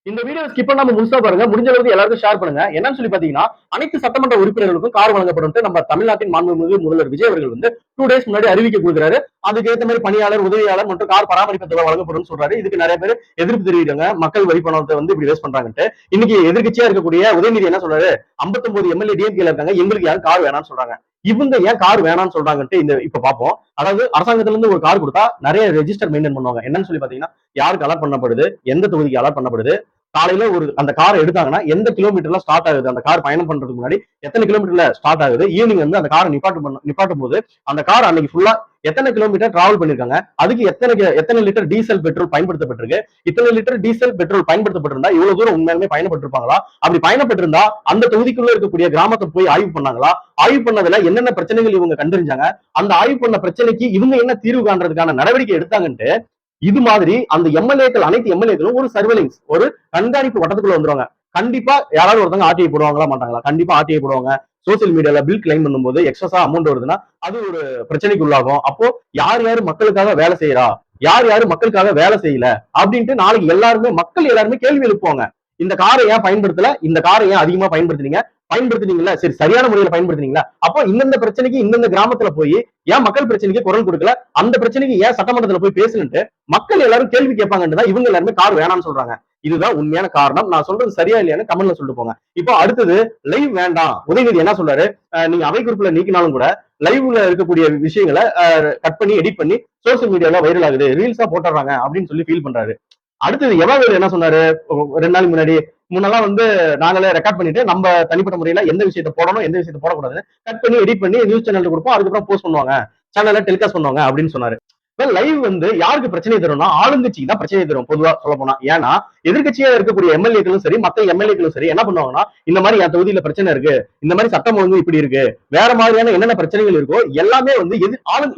இந்த video skip பண்ணாம முழுசா பாருங்க. முடிஞ்ச அளவுக்கு எல்லாருக்கும் ஷேர் பண்ணுங்க. என்னன்னு சொல்லி பாத்தீங்கன்னா, அனைத்து சட்டமன்ற உறுப்பினர்களுக்கும் கார் வழங்கப்படும் நம்ம தமிழ்நாட்டின் மாண்புமிகு முதல்வர் விஜய் அவர்கள் 2 டேஸ் முன்னாடி அறிவிக்க கொடுக்குறாரு. அதுக்கு ஏத்த மாதிரி பணியாளர், உதவியாளர் மற்றும் கார் பராமரிப்பு தொகை வழங்கப்படும் சொல்றாரு. இதுக்கு நிறைய பேர் எதிர்ப்பு தெரிவிக்கிறாங்க. மக்கள் வரி பணத்தை இப்படி வேஸ்ட் பண்றாங்கன்ட்டு. இன்னைக்கு எதிர்கட்சியா இருக்கக்கூடிய உதயநிதி என்ன சொல்றாரு? 59 எம்எல்ஏ டிஎம்கேல இருக்காங்க, எங்களுக்கு யாரும் கார் வேணாம்னு சொல்றாங்க. இவங்க ஏன் கார் வேணாம்னு சொல்றாங்கன்ட்டு இப்ப பாப்போம். அதாவது அரசாங்கத்துல இருந்து ஒரு கார் கொடுத்தா நிறைய ரெஜிஸ்டர் மெயின்டைன் பண்ணுவாங்க. என்னன்னு சொல்லி பாத்தீங்கன்னா, யாருக்கு அலாட் பண்ணப்படுது, எந்த தொகுதிக்கு அலாட் பண்ணப்படுது, காலையில அந்த காரை எடுத்தாங்கன்னா எந்த கிலோமீட்டர்ல ஸ்டார்ட் ஆகுது, அந்த கார் பயணம் பண்றதுக்கு முன்னாடி எத்தனை கிலோமீட்டர்ல ஸ்டார்ட் ஆகுது, ஈவினிங் அந்த காரை நிப்பாட்டும் போது அந்த கார் அன்னைக்கு ஃபுல்லா எத்தனை கிலோமீட்டர் டிராவல் பண்ணிருக்காங்க, அதுக்கு எத்தனை லிட்டர் டீசல் பெட்ரோல் பயன்படுத்தப்பட்டிருக்கு, இத்தனை லிட்டர் டீசல் பெட்ரோல் பயன்படுத்தப்பட்டிருந்தா இவ்வளவு தூரம் உண்மையாலுமே பயணப்பட்டிருப்பாங்களா, அப்படி பயணப்பட்டிருந்தா அந்த தொகுதிக்குள்ள இருக்கக்கூடிய கிராமத்தை போய் ஆய்வு பண்ணாங்களா, ஆய்வு பண்ணதுல என்னென்ன பிரச்சனைகள் இவங்க கண்டறிஞ்சாங்க, அந்த ஆய்வு பண்ண பிரச்சனைக்கு இவங்க என்ன தீர்வு காண்றதுக்கான நடவடிக்கை எடுத்தாங்கன்ட்டு இது மாதிரி அந்த எம்எல்ஏக்கள் அனைத்து எம்எல்ஏக்களும் ஒரு சர்வேலன்ஸ், ஒரு கண்காணிப்பு வட்டத்துக்குள்ள வந்துருவாங்க. கண்டிப்பா யாராவது ஒருத்தவங்க ஆர்டிஐ போடுவாங்களா மாட்டாங்களா? கண்டிப்பா ஆர்டிஐ போடுவாங்க. சோசியல் மீடியால பில் கிளைம் பண்ணும்போது எக்ஸஸா அமௌண்ட் வருதுன்னா அது ஒரு பிரச்சனைக்கு உள்ளாகும். அப்போ யார் யாரு மக்களுக்காக வேலை செய்யறா, யார் யாரு மக்களுக்காக வேலை செய்யல அப்படின்ட்டு நாளைக்கு மக்கள் எல்லாருமே கேள்வி எழுப்புவாங்க. இந்த காரை ஏன் பயன்படுத்தல, இந்த காரை ஏன் அதிகமா பயன்படுத்தினீங்களா, சரி சரியான முறையில பயன்படுத்தினீங்களா, அப்போ இந்தந்த பிரச்சனைக்கு இந்தந்த கிராமத்துல போய் ஏன் மக்கள் பிரச்சனைக்கு குரல் கொடுக்கல, அந்த பிரச்சனைக்கு ஏன் சட்டமன்றத்துல போய் பேசணுன்ட்டு மக்கள் எல்லாரும் கேள்வி கேட்பாங்கன்னு தான் இவங்க எல்லாருமே கார் வேணாம்னு சொல்றாங்க. இதுதான் உண்மையான காரணம். நான் சொல்றது சரியா இல்லையான்னு கமெண்ட்ல சொல்லிட்டு போங்க. இப்போ அடுத்தது லைவ் வேண்டாம். உதயநிதி என்ன சொல்றாரு? நீங்க அவை குறிப்புல நீக்கினாலும் கூட லைவ்ல இருக்கக்கூடிய விஷயங்களை கட் பண்ணி எடிட் பண்ணி சோசியல் மீடியால வைரல் ஆகுது, ரீல்ஸா போட்டுறாங்க அப்படின்னு சொல்லி ஃபீல் பண்றாரு. அடுத்தது எவாவேலு என்ன சொன்னாரு? 2 நாளைக்கு முன்னெல்லாம் நாங்களே ரெக்கார்ட் பண்ணிட்டு நம்ம தனிப்பட்ட முறையில எந்த விஷயத்த போடணும், எந்த விஷயத்த போடக்கூடாதுன்னு கட் பண்ணி எடிட் பண்ணி நியூஸ் சேனல் கொடுப்போம், அதுக்கப்புறம் போஸ்ட் பண்ணுவாங்க, சேனல்ல டெலிகாஸ்ட் பண்ணுவாங்க அப்படின்னு சொன்னாரு. லைவ் யாருக்கு பிரச்சனை தரும்னா ஆளுங்கட்சிக்கு தான் பிரச்சனை தரும் பொதுவா சொல்ல போனா. ஏன்னா எதிர்கட்சியா இருக்கக்கூடிய எம்எல்ஏக்களும் சரி, மத்த எம்எல்ஏக்களும் சரி என்ன பண்ணுவாங்கன்னா, இந்த மாதிரி என் தொகுதியில பிரச்சனை இருக்கு, இந்த மாதிரி சட்டம் ஒழுங்கு இப்படி இருக்கு, வேற மாதிரியான என்னென்ன பிரச்சனைகள் இருக்கோ எல்லாமே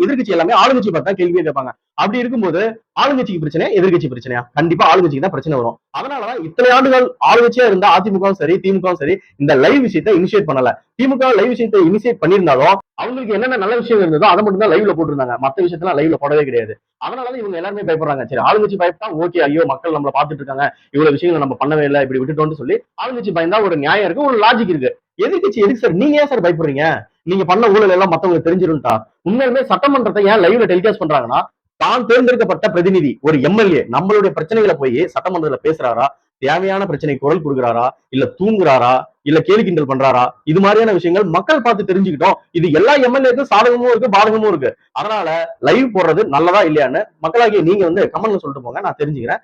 எதிர்கட்சி எல்லாமே ஆளுங்கட்சி பார்த்தா கேள்வியே கேட்பாங்க. அப்படி இருக்கும்போது ஆளுங்கட்சிக்கு பிரச்சனை, எதிர்கட்சி பிரச்சனையா? கண்டிப்பா ஆளுங்கட்சிக்கு தான் பிரச்சனை வரும். அதனாலதான் இத்தனை ஆண்டுகள் ஆளுங்கட்சியா இருந்தா அதிமுகவும் சரி திமுகவும் சரி இந்த லைவ் விஷயத்தை இனிஷியேட் பண்ணல. திமுக லைவ் விஷயத்தை இனிஷியேட் பண்ணியிருந்தாலும் அவங்களுக்கு என்னென்ன நல்ல விஷயம் இருந்ததோ அதை மட்டும் தான் லைவ்ல போட்டிருந்தாங்க, மத்த விஷயத்தெல்லாம் லைவ்ல போடவே கிடையாது. அதனாலதான் இவங்க எல்லாருமே பயப்படுறாங்க. சரி ஆளுங்கட்சி பயப்பட்டா ஓகே, ஐயோ மக்கள் நம்மளை பார்த்துட்டு இருக்காங்க, இவ்வளவு விஷயங்களை நம்ம பண்ணவே இல்லை, இப்படி விட்டுட்டோம்னு சொல்லி ஆளுங்கட்சி பயந்தா ஒரு நியாயம் இருக்கு, ஒரு லாஜிக் இருக்கு. எதிர்கட்சி எதுக்கு சார் நீங்க ஏன் சார் பயப்படுறீங்க? நீங்க பண்ண ஊழல் எல்லாம் மத்தவங்களுக்கு தெரிஞ்சிருந்தா உண்மையுமே சட்டமன்றத்தை ஏன் லைவ்ல டெலிகாஸ்ட் பண்றாங்கன்னா, தான் தேர்ந்தெடுக்கப்பட்ட பிரதிநிதி ஒரு எம்எல்ஏ நம்மளுடைய பிரச்சனைகளை போய் சட்டமன்றத்துல பேசுறாரா, தேவையான பிரச்சனை குரல் கொடுக்குறாரா, இல்ல தூங்குறாரா, இல்ல கேலி கிண்டல் பண்றாரா, இது மாதிரியான விஷயங்கள் மக்கள் பார்த்து தெரிஞ்சுக்கிட்டோம். இது எல்லா எம்எல்ஏக்கும் சாதகமும் இருக்கு, பாதகமும் இருக்கு. அதனால லைவ் போடுறது நல்லதா இல்லையான்னு மக்களாகிய நீங்க கமெண்ட்ல சொல்லிட்டு போங்க, நான் தெரிஞ்சுக்கிறேன்.